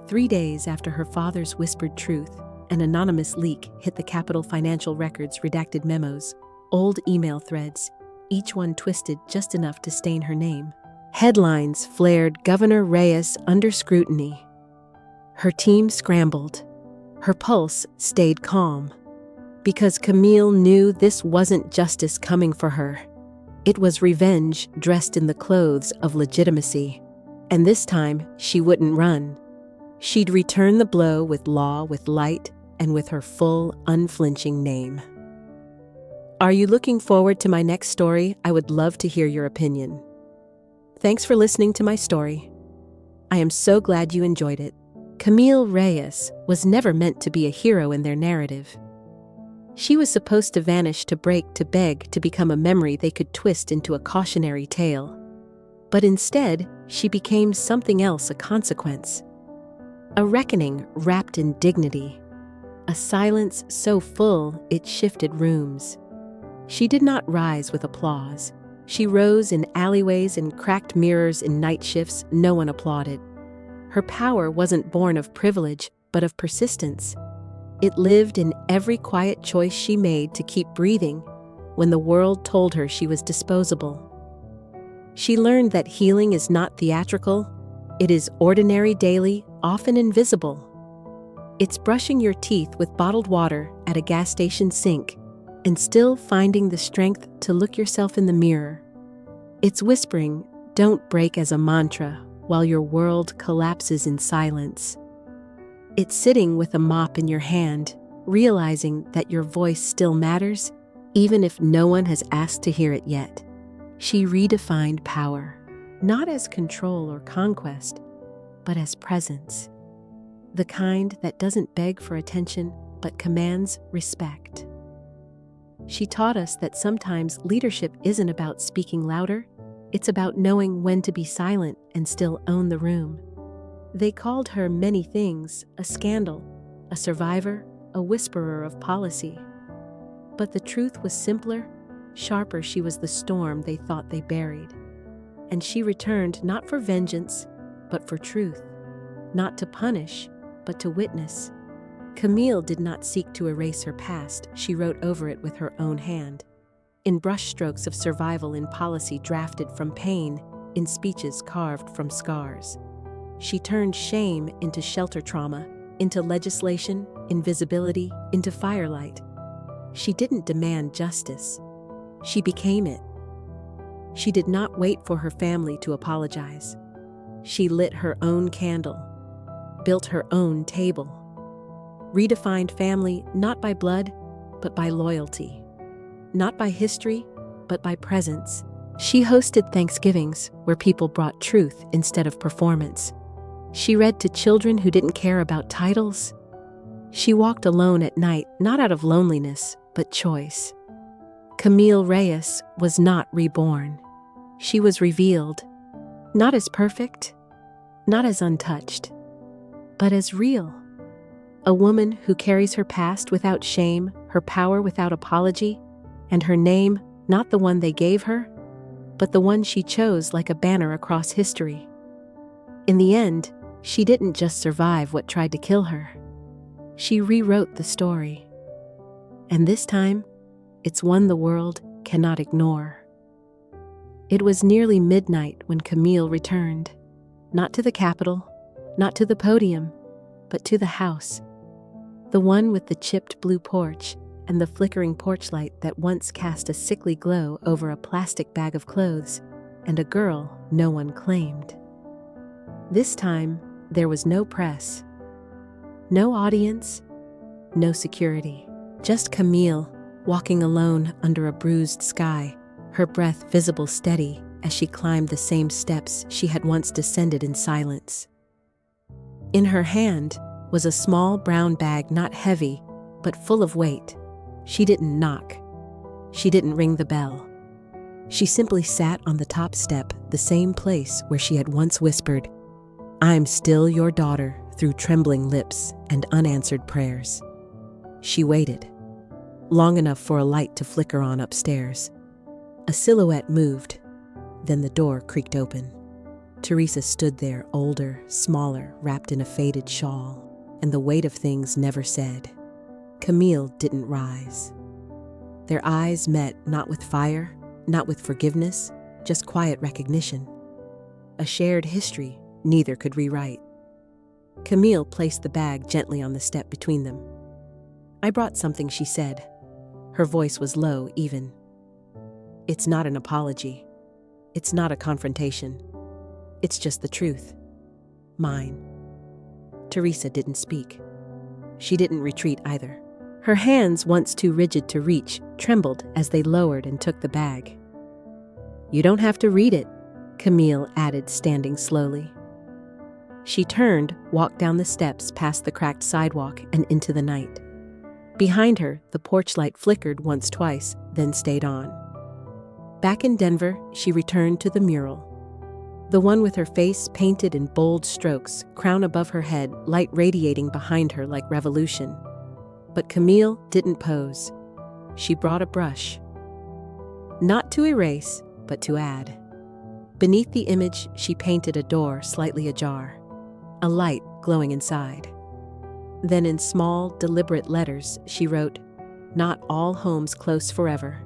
3 days after her father's whispered truth, an anonymous leak hit the Capital Financial Records redacted memos, old email threads, each one twisted just enough to stain her name. Headlines flared Governor Reyes under scrutiny. Her team scrambled. Her pulse stayed calm. Because Camille knew this wasn't justice coming for her. It was revenge dressed in the clothes of legitimacy. And this time, she wouldn't run. She'd return the blow with law, with light, and with her full, unflinching name. Are you looking forward to my next story? I would love to hear your opinion. Thanks for listening to my story. I am so glad you enjoyed it. Camille Reyes was never meant to be a hero in their narrative. She was supposed to vanish, to break, to beg, to become a memory they could twist into a cautionary tale. But instead, she became something else, a consequence. A reckoning wrapped in dignity. A silence so full it shifted rooms. She did not rise with applause. She rose in alleyways and cracked mirrors in night shifts no one applauded. Her power wasn't born of privilege, but of persistence. It lived in every quiet choice she made to keep breathing when the world told her she was disposable. She learned that healing is not theatrical, it is ordinary, daily, often invisible. It's brushing your teeth with bottled water at a gas station sink and still finding the strength to look yourself in the mirror. It's whispering, "Don't break," as a mantra while your world collapses in silence. It's sitting with a mop in your hand, realizing that your voice still matters, even if no one has asked to hear it yet. She redefined power, not as control or conquest, but as presence. The kind that doesn't beg for attention, but commands respect. She taught us that sometimes leadership isn't about speaking louder, it's about knowing when to be silent and still own the room. They called her many things: a scandal, a survivor, a whisperer of policy. But the truth was simpler, sharper. She was the storm they thought they buried. And she returned not for vengeance, but for truth. Not to punish, but to witness. Camille did not seek to erase her past, she wrote over it with her own hand. In brushstrokes of survival, in policy drafted from pain, in speeches carved from scars. She turned shame into shelter trauma, into legislation, invisibility, into firelight. She didn't demand justice. She became it. She did not wait for her family to apologize. She lit her own candle, built her own table, redefined family not by blood, but by loyalty, not by history, but by presence. She hosted Thanksgivings where people brought truth instead of performance. She read to children who didn't care about titles. She walked alone at night, not out of loneliness, but choice. Camille Reyes was not reborn. She was revealed, not as perfect, not as untouched, but as real. A woman who carries her past without shame, her power without apology, and her name not the one they gave her, but the one she chose like a banner across history. In the end, she didn't just survive what tried to kill her. She rewrote the story. And this time, it's one the world cannot ignore. It was nearly midnight when Camille returned, not to the Capitol, not to the podium, but to the house. The one with the chipped blue porch and the flickering porch light that once cast a sickly glow over a plastic bag of clothes and a girl no one claimed. This time, there was no press, no audience, no security. Just Camille, walking alone under a bruised sky, her breath visible steady as she climbed the same steps she had once descended in silence. In her hand was a small brown bag, not heavy, but full of weight. She didn't knock. She didn't ring the bell. She simply sat on the top step, the same place where she had once whispered, "I'm still your daughter," through trembling lips and unanswered prayers. She waited, long enough for a light to flicker on upstairs. A silhouette moved, then the door creaked open. Teresa stood there, older, smaller, wrapped in a faded shawl, and the weight of things never said. Camille didn't rise. Their eyes met, not with fire, not with forgiveness, just quiet recognition. A shared history neither could rewrite. Camille placed the bag gently on the step between them. "I brought something," she said. Her voice was low, even. "It's not an apology. It's not a confrontation. It's just the truth. Mine." Teresa didn't speak. She didn't retreat either. Her hands, once too rigid to reach, trembled as they lowered and took the bag. "You don't have to read it," Camille added, standing slowly. She turned, walked down the steps past the cracked sidewalk and into the night. Behind her, the porch light flickered once, twice, then stayed on. Back in Denver, she returned to the mural. The one with her face painted in bold strokes, crown above her head, light radiating behind her like revolution. But Camille didn't pose. She brought a brush. Not to erase, but to add. Beneath the image, she painted a door slightly ajar, a light glowing inside. Then in small, deliberate letters, she wrote, "Not all homes close forever."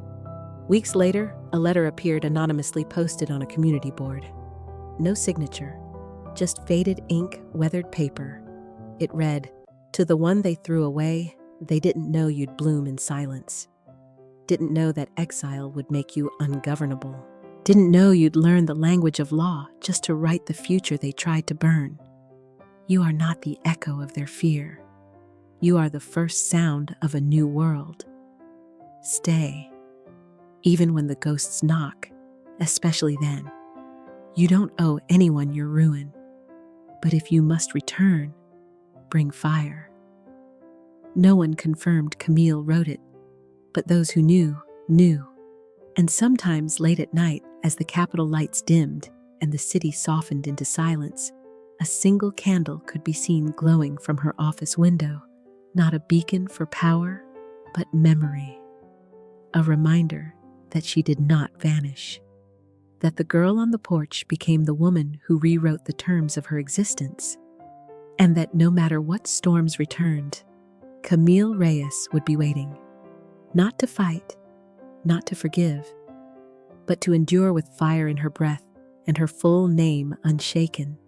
Weeks later, a letter appeared anonymously posted on a community board. No signature, just faded ink, weathered paper. It read, "To the one they threw away, they didn't know you'd bloom in silence. Didn't know that exile would make you ungovernable. Didn't know you'd learn the language of law just to write the future they tried to burn. You are not the echo of their fear. You are the first sound of a new world. Stay, even when the ghosts knock, especially then. You don't owe anyone your ruin. But if you must return, bring fire." No one confirmed Camille wrote it, but those who knew, knew. And sometimes late at night, as the Capitol lights dimmed and the city softened into silence, a single candle could be seen glowing from her office window, not a beacon for power, but memory. A reminder that she did not vanish, that the girl on the porch became the woman who rewrote the terms of her existence, and that no matter what storms returned, Camille Reyes would be waiting, not to fight, not to forgive, but to endure with fire in her breath and her full name unshaken.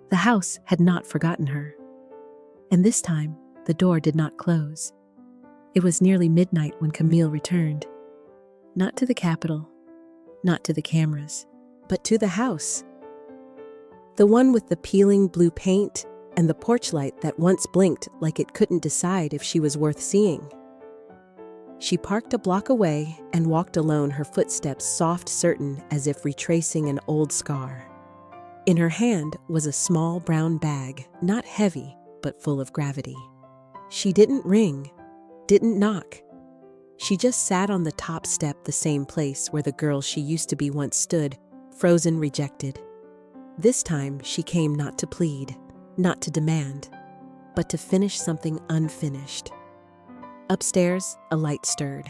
The house had not forgotten her. And this time, the door did not close. It was nearly midnight when Camille returned. Not to the Capitol, not to the cameras, but to the house. The one with the peeling blue paint and the porch light that once blinked like it couldn't decide if she was worth seeing. She parked a block away and walked alone, her footsteps soft, certain, as if retracing an old scar. In her hand was a small brown bag, not heavy, but full of gravity. She didn't ring, didn't knock. She just sat on the top step, the same place where the girl she used to be once stood, frozen, rejected. This time she came not to plead, not to demand, but to finish something unfinished. Upstairs, a light stirred.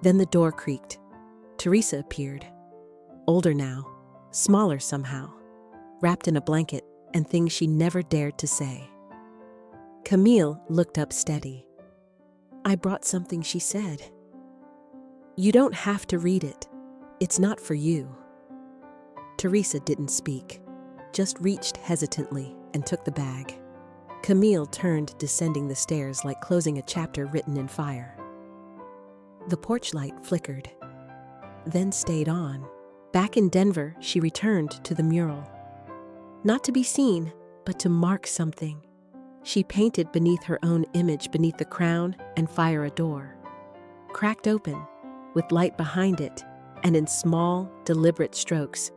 Then the door creaked. Teresa appeared. Older now, smaller somehow, wrapped in a blanket and things she never dared to say. Camille looked up steady. "I brought something," she said. "You don't have to read it. It's not for you." Teresa didn't speak, just reached hesitantly and took the bag. Camille turned, descending the stairs like closing a chapter written in fire. The porch light flickered, then stayed on. Back in Denver, she returned to the mural. Not to be seen, but to mark something. She painted beneath her own image, beneath the crown and fire, a door, cracked open, with light behind it, and in small, deliberate strokes,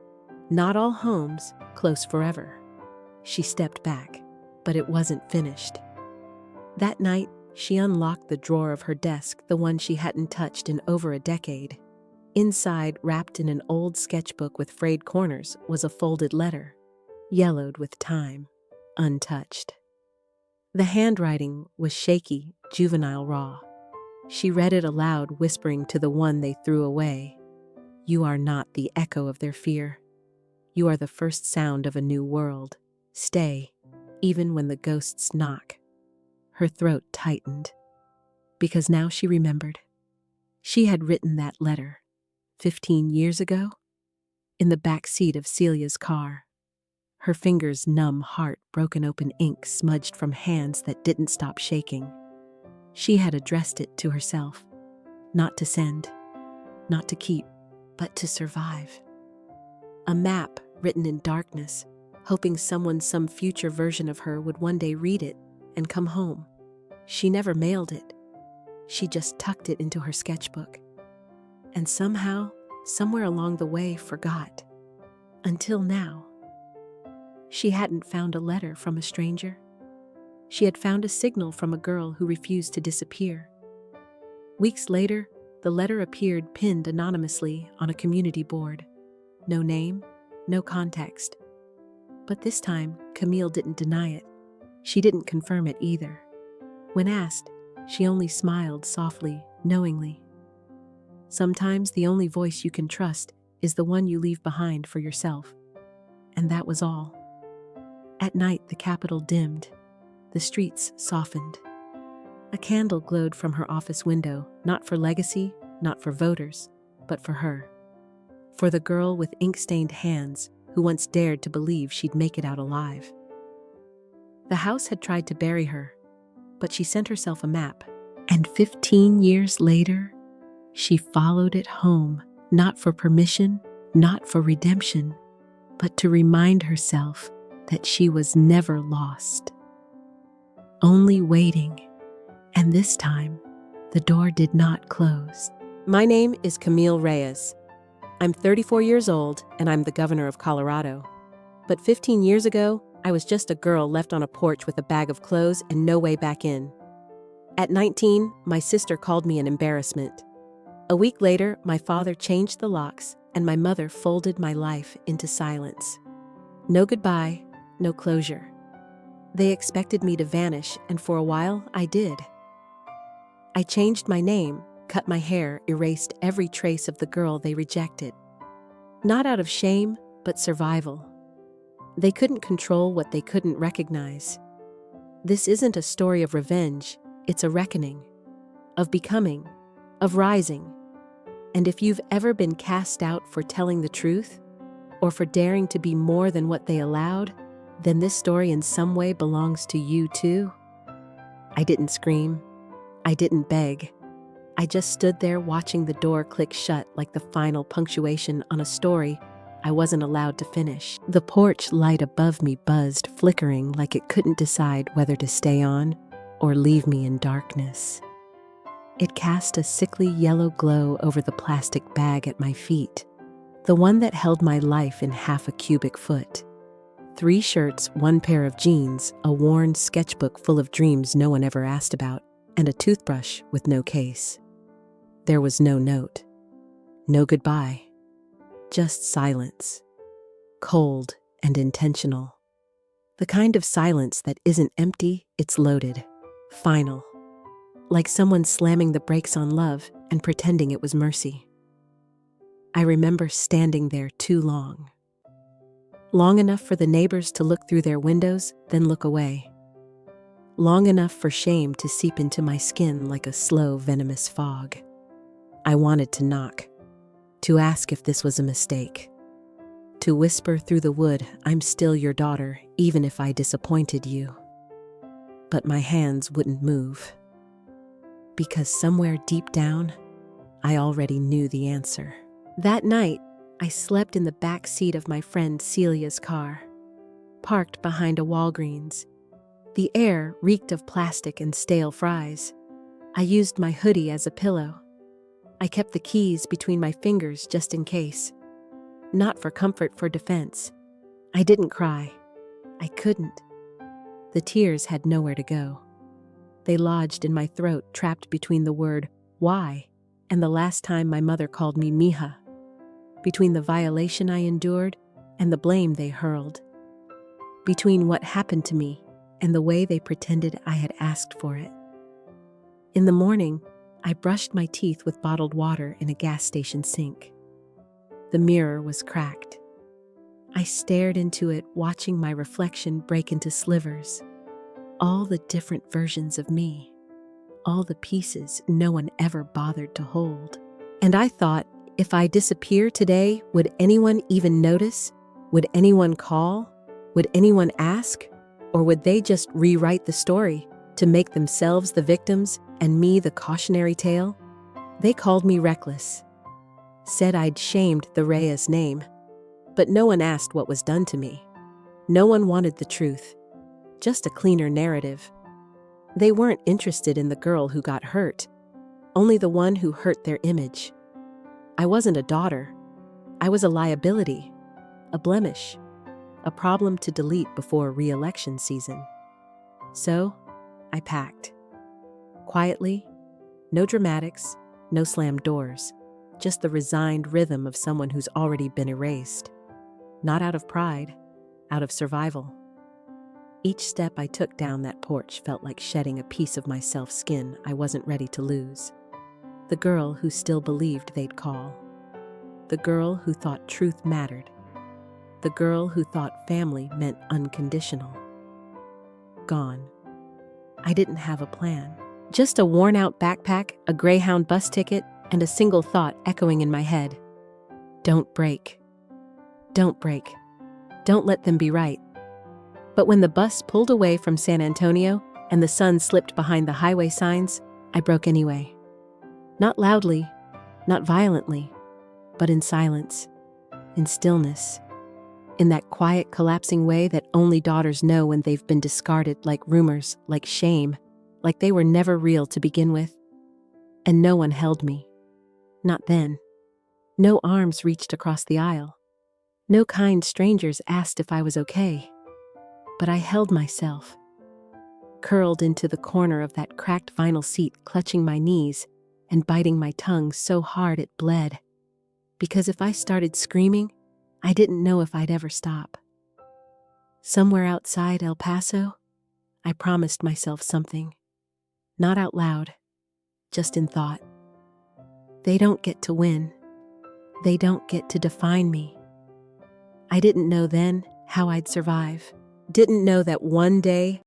"Not all homes close forever." She stepped back, but it wasn't finished. That night, she unlocked the drawer of her desk, the one she hadn't touched in over a decade. Inside, wrapped in an old sketchbook with frayed corners, was a folded letter, yellowed with time, untouched. The handwriting was shaky, juvenile, raw. She read it aloud, whispering to the one they threw away, "You are not the echo of their fear. You are the first sound of a new world. Stay, even when the ghosts knock." Her throat tightened, because now she remembered. She had written that letter 15 years ago, in the back seat of Celia's car. Her fingers numb, heart broken open, ink smudged from hands that didn't stop shaking. She had addressed it to herself, not to send, not to keep, but to survive. A map written in darkness, hoping someone, some future version of her, would one day read it and come home. She never mailed it. She just tucked it into her sketchbook. And somehow, somewhere along the way, forgot. Until now. She hadn't found a letter from a stranger. She had found a signal from a girl who refused to disappear. Weeks later, the letter appeared pinned anonymously on a community board. No name, no context. But this time, Camille didn't deny it. She didn't confirm it either. When asked, she only smiled softly, knowingly. Sometimes the only voice you can trust is the one you leave behind for yourself. And that was all. At night, the Capitol dimmed. The streets softened. A candle glowed from her office window, not for legacy, not for voters, but for her. For the girl with ink-stained hands who once dared to believe she'd make it out alive. The house had tried to bury her, but she sent herself a map. And 15 years later, she followed it home, not for permission, not for redemption, but to remind herself that she was never lost. Only waiting. And this time, the door did not close. My name is Camille Reyes. I'm 34 years old, and I'm the governor of Colorado. But 15 years ago, I was just a girl left on a porch with a bag of clothes and no way back in. At 19, my sister called me an embarrassment. A week later, my father changed the locks, and my mother folded my life into silence. No goodbye, no closure. They expected me to vanish, and for a while, I did. I changed my name, cut my hair, erased every trace of the girl they rejected. Not out of shame, but survival. They couldn't control what they couldn't recognize. This isn't a story of revenge, it's a reckoning. Of becoming, of rising. And if you've ever been cast out for telling the truth, or for daring to be more than what they allowed, then this story in some way belongs to you too. I didn't scream. I didn't beg. I just stood there watching the door click shut like the final punctuation on a story I wasn't allowed to finish. The porch light above me buzzed, flickering like it couldn't decide whether to stay on or leave me in darkness. It cast a sickly yellow glow over the plastic bag at my feet, the one that held my life in half a cubic foot. 3 shirts, 1 pair of jeans, a worn sketchbook full of dreams no one ever asked about, and a toothbrush with no case. There was no note, no goodbye, just silence, cold and intentional. The kind of silence that isn't empty, it's loaded, final, like someone slamming the brakes on love and pretending it was mercy. I remember standing there too long. Long enough for the neighbors to look through their windows, then look away. Long enough for shame to seep into my skin like a slow, venomous fog. I wanted to knock, to ask if this was a mistake, to whisper through the wood, "I'm still your daughter, even if I disappointed you." But my hands wouldn't move. Because somewhere deep down, I already knew the answer. That night, I slept in the back seat of my friend Celia's car, parked behind a Walgreens. The air reeked of plastic and stale fries. I used my hoodie as a pillow. I kept the keys between my fingers just in case. Not for comfort, for defense. I didn't cry. I couldn't. The tears had nowhere to go. They lodged in my throat, trapped between the word "why" and the last time my mother called me mija. Between the violation I endured and the blame they hurled. Between what happened to me and the way they pretended I had asked for it. In the morning, I brushed my teeth with bottled water in a gas station sink. The mirror was cracked. I stared into it, watching my reflection break into slivers. All the different versions of me. All the pieces no one ever bothered to hold. And I thought, if I disappear today, would anyone even notice? Would anyone call? Would anyone ask? Or would they just rewrite the story to make themselves the victims and me the cautionary tale? They called me reckless. Said I'd shamed the Reyes name. But no one asked what was done to me. No one wanted the truth. Just a cleaner narrative. They weren't interested in the girl who got hurt. Only the one who hurt their image. I wasn't a daughter. I was a liability, a blemish, a problem to delete before re-election season. So, I packed. Quietly, no dramatics, no slammed doors, just the resigned rhythm of someone who's already been erased. Not out of pride, out of survival. Each step I took down that porch felt like shedding a piece of my self-skin I wasn't ready to lose. The girl who still believed they'd call. The girl who thought truth mattered. The girl who thought family meant unconditional. Gone. I didn't have a plan. Just a worn-out backpack, a Greyhound bus ticket, and a single thought echoing in my head. Don't break. Don't break. Don't let them be right. But when the bus pulled away from San Antonio and the sun slipped behind the highway signs, I broke anyway. Not loudly, not violently, but in silence, in stillness, in that quiet, collapsing way that only daughters know when they've been discarded, like rumors, like shame, like they were never real to begin with. And no one held me. Not then. No arms reached across the aisle. No kind strangers asked if I was okay. But I held myself, curled into the corner of that cracked vinyl seat, clutching my knees and biting my tongue so hard it bled. Because if I started screaming, I didn't know if I'd ever stop. Somewhere outside El Paso, I promised myself something. Not out loud, just in thought. They don't get to win. They don't get to define me. I didn't know then how I'd survive. Didn't know that one day